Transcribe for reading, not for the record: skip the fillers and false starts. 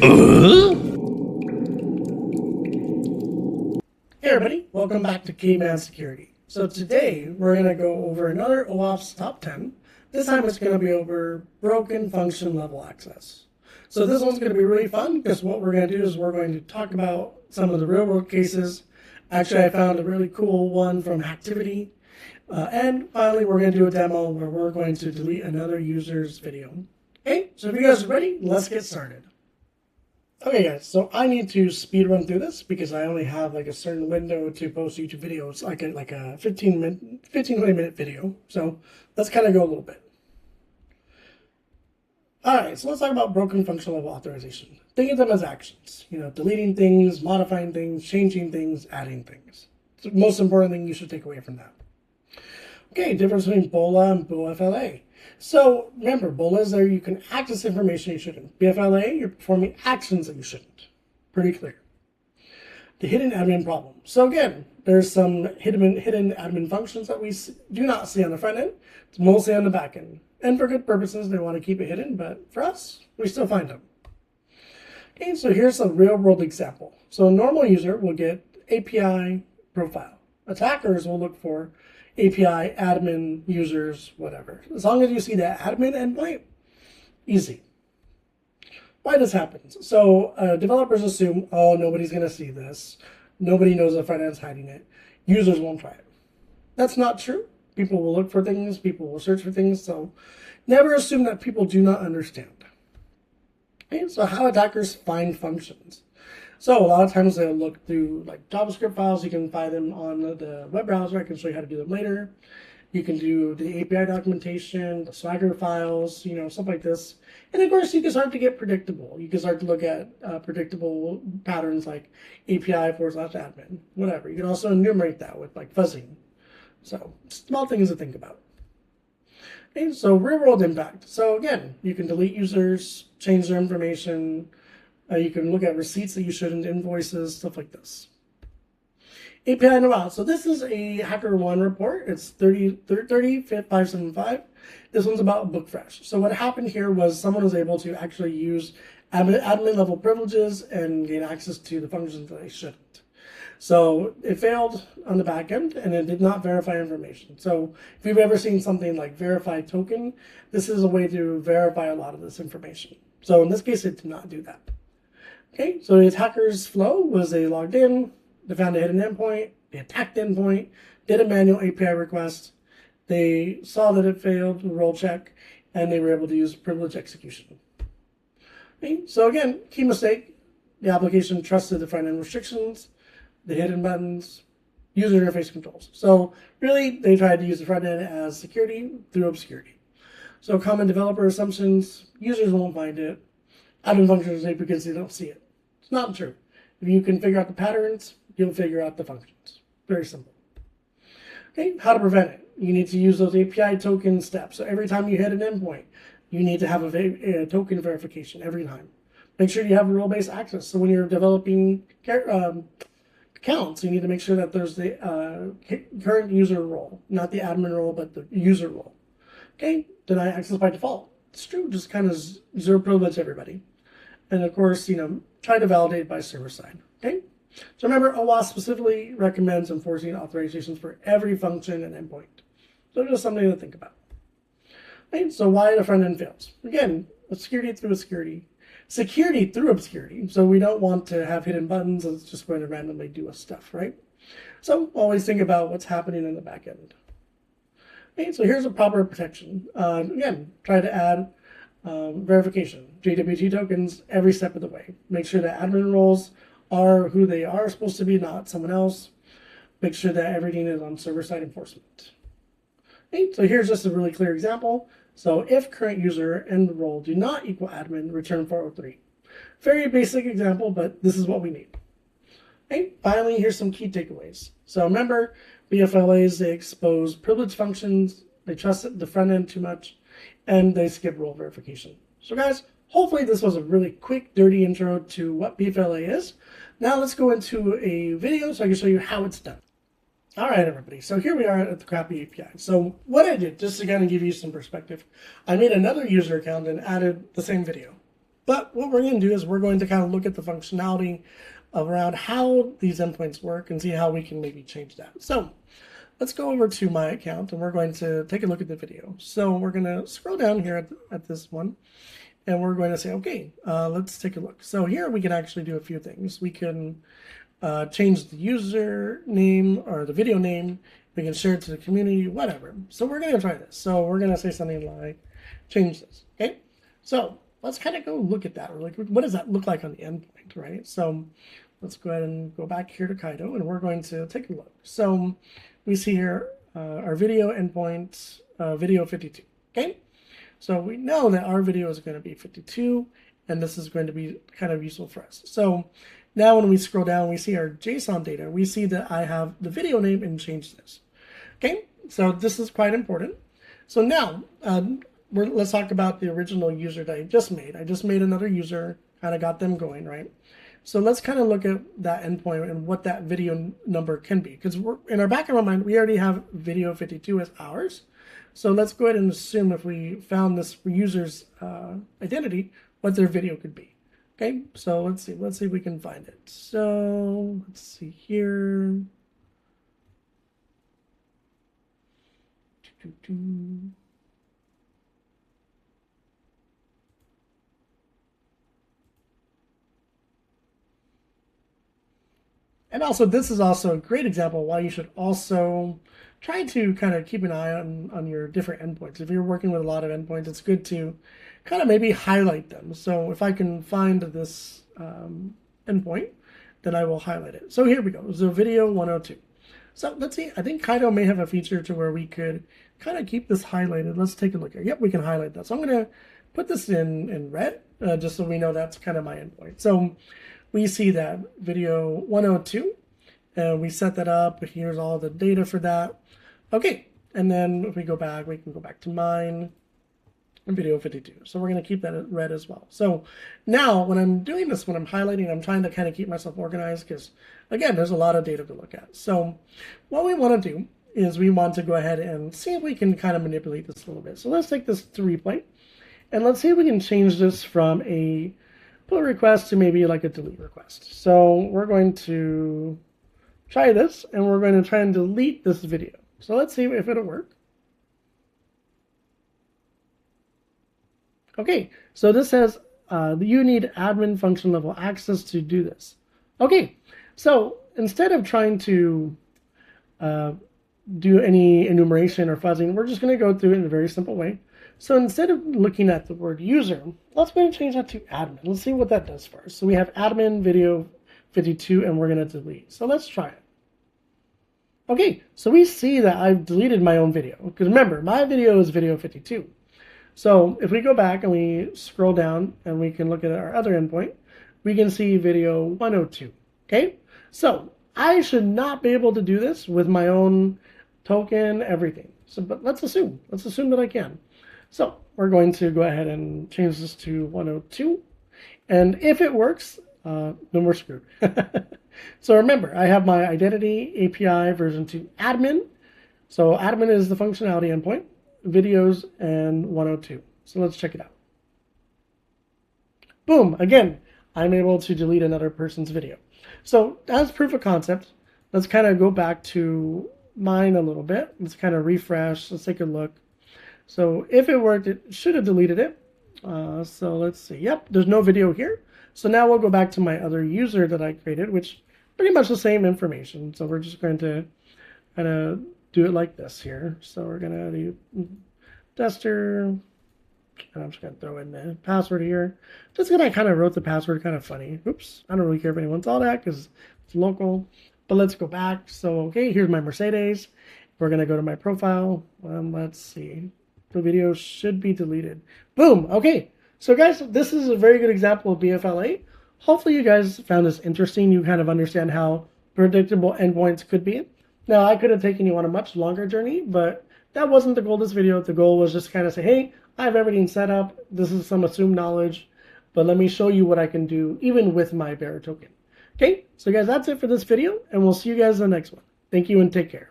Hey everybody, welcome back to Caveman Security. So today we're going to go over another OWASP top 10. This time it's going to be over broken function level access. So this one's going to be really fun because what we're going to do is we're going to talk about some of the real world cases. Actually, I found a really cool one from Hacktivity. And finally, we're going to do a demo where we're going to delete another user's video. Okay, so if you guys are ready, let's get started. Okay guys, so I need to speed run through this because I only have like a certain window to post YouTube videos, like a 15-20 minute video. So let's kind of go a little bit. Alright, so let's talk about broken function level authorization. Think of them as actions. Deleting things, modifying things, changing things, adding things. It's the most important thing you should take away from that. Okay, difference between BOLA and BFLA. So remember, BOLA is there you can access information you shouldn't. BFLA, you're performing actions that you shouldn't. Pretty clear. The hidden admin problem. So again, there's some hidden admin functions that we do not see on the front end. It's mostly on the back end. And for good purposes, they want to keep it hidden, but for us, we still find them. Okay, so here's a real world example. So a normal user will get API profile. Attackers will look for API, admin, users, whatever. As long as you see that admin endpoint, easy. Why this happens? So developers assume, oh, nobody's going to see this. Nobody knows the front end's hiding it. Users won't try it. That's not true. People will look for things. People will search for things. So never assume that people do not understand. Okay, so how attackers find functions. So a lot of times they'll look through like JavaScript files. You can find them on the web browser. I can show you how to do them later. You can do the API documentation, the Swagger files, stuff like this. And of course, you can start to get predictable. You can start to look at predictable patterns like API/admin, whatever. You can also enumerate that with like fuzzing. So small things to think about. Okay, so real world impact. So again, you can delete users, change their information. You can look at receipts that you shouldn't, invoices, stuff like this. API no out. So this is a HackerOne report. It's 30575. This one's about Bookfresh. So what happened here was someone was able to actually use admin level privileges and gain access to the functions that they shouldn't. So it failed on the back end and it did not verify information. So if you've ever seen something like verified token, this is a way to verify a lot of this information. So in this case, it did not do that. Okay, so the attacker's flow was they logged in, they found a hidden endpoint, they attacked the endpoint, did a manual API request, they saw that it failed, role check, and they were able to use privilege execution. Okay, so again, key mistake, the application trusted the front-end restrictions, the hidden buttons, user interface controls. So really, they tried to use the front end as security through obscurity. So common developer assumptions, users won't find it. Admin functions are because they don't see it. It's not true. If you can figure out the patterns, you'll figure out the functions. Very simple. Okay, how to prevent it? You need to use those API token steps. So every time you hit an endpoint, you need to have a token verification every time. Make sure you have role-based access. So when you're developing accounts, you need to make sure that there's the current user role, not the admin role, but the user role. Okay, deny access by default. It's true, just kind of zero privilege everybody. And of course, try to validate by server side. Okay? So remember, OWASP specifically recommends enforcing authorizations for every function and endpoint. So just something to think about. Okay? So why the front end fails? Again, obscurity through obscurity. Security through obscurity. So we don't want to have hidden buttons that's just going to randomly do us stuff, right? So always think about what's happening in the back end. Okay, so here's a proper protection. Again, try to add verification, JWT tokens every step of the way. Make sure that admin roles are who they are supposed to be, not someone else. Make sure that everything is on server-side enforcement. Okay, so here's just a really clear example. So if current user and role do not equal admin, return 403. Very basic example, but this is what we need. Okay, finally, here's some key takeaways. So remember, BFLAs, they expose privilege functions, they trust the front end too much, and they skip role verification. So guys, hopefully this was a really quick, dirty intro to what BFLA is. Now let's go into a video so I can show you how it's done. All right, everybody. So here we are at the crAPI API. So what I did, just to kind of give you some perspective, I made another user account and added the same video. But what we're going to do is we're going to kind of look at the functionality around how these endpoints work and see how we can maybe change that. So let's go over to my account and we're going to take a look at the video. So we're going to scroll down here at this one and we're going to say, okay, let's take a look. So here we can actually do a few things. We can change the user name or the video name. We can share it to the community, whatever. So we're going to try this. So we're going to say something like, change this, okay? So let's kind of go look at that. Or like, what does that look like on the endpoint, right? So let's go ahead and go back here to Kaido, and we're going to take a look. So we see here our video endpoint, video 52, okay? So we know that our video is going to be 52, and this is going to be kind of useful for us. So now when we scroll down, we see our JSON data. We see that I have the video name and change this. Okay, so this is quite important. So now let's talk about the original user that I just made. I just made another user, kind of got them going, right? So let's kind of look at that endpoint and what that video number can be. Because in our back of our mind, we already have video 52 as ours. So let's go ahead and assume if we found this user's identity, what their video could be. Okay, so let's see if we can find it. So let's see here. And also, this is also a great example why you should also try to kind of keep an eye on your different endpoints. If you're working with a lot of endpoints, it's good to kind of maybe highlight them. So if I can find this endpoint, then I will highlight it. So here we go. So video 102. So let's see. I think Kaido may have a feature to where we could kind of keep this highlighted. Let's take a look here. Yep, we can highlight that. So I'm going to put this in red just so we know that's kind of my endpoint. So we see that video 102, and we set that up. Here's all the data for that. Okay, and then if we go back, we can go back to mine, and video 52. So we're going to keep that at red as well. So now when I'm doing this, when I'm highlighting, I'm trying to kind of keep myself organized because, again, there's a lot of data to look at. So what we want to do is we want to go ahead and see if we can kind of manipulate this a little bit. So let's take this to replay, and let's see if we can change this from a pull request to maybe like a delete request. So we're going to try this, and we're going to try and delete this video. So let's see if it'll work. Okay, so this says you need admin function level access to do this. Okay, so instead of trying to do any enumeration or fuzzing, we're just going to go through it in a very simple way. So instead of looking at the word user, let's go and change that to admin. Let's see what that does for us. So we have admin video 52, and we're going to delete. So let's try it. Okay, so we see that I've deleted my own video. Because remember, my video is video 52. So if we go back and we scroll down and we can look at our other endpoint, we can see video 102. Okay, so I should not be able to do this with my own token, everything. So, but let's assume that I can. So we're going to go ahead and change this to 102. And if it works, then we're screwed. So remember, I have my identity API version 2 admin. So admin is the functionality endpoint, videos, and 102. So let's check it out. Boom, again, I'm able to delete another person's video. So as proof of concept, let's kind of go back to mine a little bit. Let's kind of refresh. Let's take a look. So if it worked, it should have deleted it. So let's see. Yep, there's no video here. So now we'll go back to my other user that I created, which pretty much the same information. So we're just going to kind of do it like this here. So we're going to do tester, and I'm just going to throw in the password here. Just because I kind of wrote the password kind of funny. Oops, I don't really care if anyone saw that because it's local. But let's go back. So, okay, here's my Mercedes. We're going to go to my profile. Let's see. The video should be deleted. Boom. Okay. So guys, this is a very good example of BFLA. Hopefully you guys found this interesting. You kind of understand how predictable endpoints could be. Now, I could have taken you on a much longer journey, but that wasn't the goal of this video. The goal was just kind of say, hey, I have everything set up. This is some assumed knowledge, but let me show you what I can do even with my bearer token. Okay, so guys, that's it for this video, and we'll see you guys in the next one. Thank you and take care.